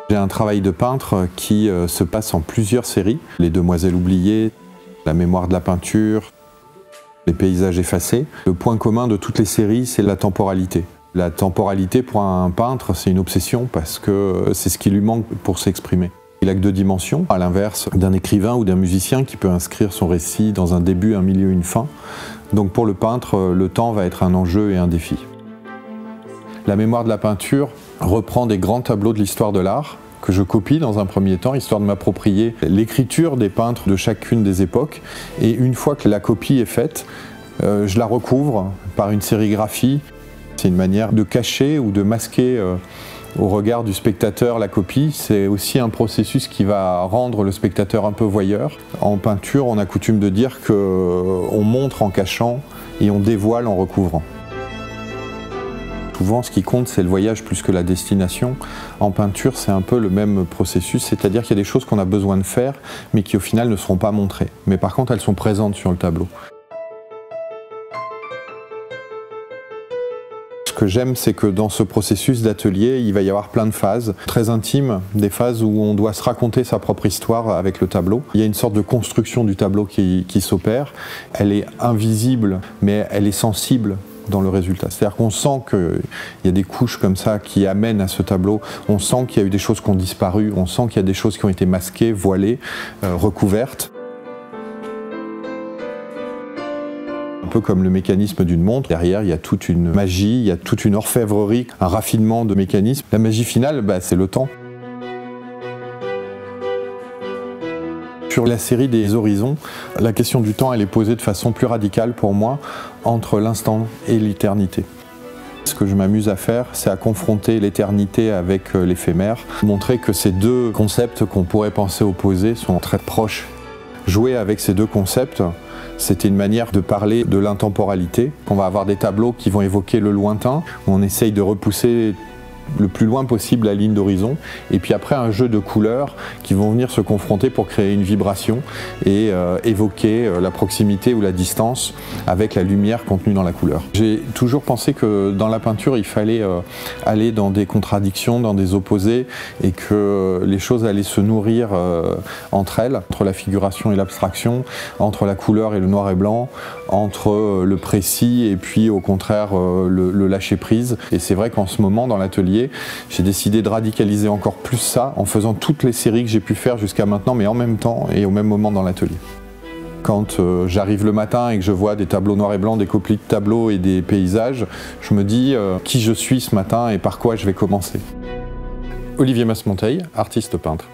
J'ai un travail de peintre qui se passe en plusieurs séries. Les Demoiselles oubliées, La mémoire de la peinture, Les paysages effacés. Le point commun de toutes les séries, c'est la temporalité. La temporalité, pour un peintre, c'est une obsession parce que c'est ce qui lui manque pour s'exprimer. Il n'a que deux dimensions, à l'inverse d'un écrivain ou d'un musicien qui peut inscrire son récit dans un début, un milieu, une fin. Donc pour le peintre, le temps va être un enjeu et un défi. La mémoire de la peinture reprend des grands tableaux de l'histoire de l'art que je copie dans un premier temps, histoire de m'approprier l'écriture des peintres de chacune des époques. Et une fois que la copie est faite, je la recouvre par une sérigraphie. C'est une manière de cacher ou de masquer au regard du spectateur la copie. C'est aussi un processus qui va rendre le spectateur un peu voyeur. En peinture, on a coutume de dire qu'on montre en cachant et on dévoile en recouvrant. Souvent, ce qui compte, c'est le voyage plus que la destination. En peinture, c'est un peu le même processus, c'est-à-dire qu'il y a des choses qu'on a besoin de faire, mais qui au final ne seront pas montrées. Mais par contre, elles sont présentes sur le tableau. Ce que j'aime, c'est que dans ce processus d'atelier, il va y avoir plein de phases très intimes, des phases où on doit se raconter sa propre histoire avec le tableau. Il y a une sorte de construction du tableau qui s'opère. Elle est invisible, mais elle est sensible dans le résultat. C'est-à-dire qu'on sent qu'il y a des couches comme ça qui amènent à ce tableau. On sent qu'il y a eu des choses qui ont disparu, on sent qu'il y a des choses qui ont été masquées, voilées, recouvertes. Un peu comme le mécanisme d'une montre, derrière il y a toute une magie, il y a toute une orfèvrerie, un raffinement de mécanisme. La magie finale, c'est le temps. Sur la série des horizons, la question du temps elle est posée de façon plus radicale pour moi, entre l'instant et l'éternité. Ce que je m'amuse à faire, c'est à confronter l'éternité avec l'éphémère, montrer que ces deux concepts qu'on pourrait penser opposés sont très proches. Jouer avec ces deux concepts, c'était une manière de parler de l'intemporalité. On va avoir des tableaux qui vont évoquer le lointain, où on essaye de repousser le plus loin possible la ligne d'horizon, et puis après un jeu de couleurs qui vont venir se confronter pour créer une vibration et évoquer la proximité ou la distance avec la lumière contenue dans la couleur. J'ai toujours pensé que dans la peinture il fallait aller dans des contradictions, dans des opposés, et que les choses allaient se nourrir entre elles, entre la figuration et l'abstraction, entre la couleur et le noir et blanc, entre le précis et puis au contraire le lâcher prise. Et c'est vrai qu'en ce moment dans l'atelier, j'ai décidé de radicaliser encore plus ça en faisant toutes les séries que j'ai pu faire jusqu'à maintenant, mais en même temps et au même moment dans l'atelier. Quand j'arrive le matin et que je vois des tableaux noirs et blancs, des copies de tableaux et des paysages, je me dis qui je suis ce matin et par quoi je vais commencer. Olivier Masmonteil, artiste peintre.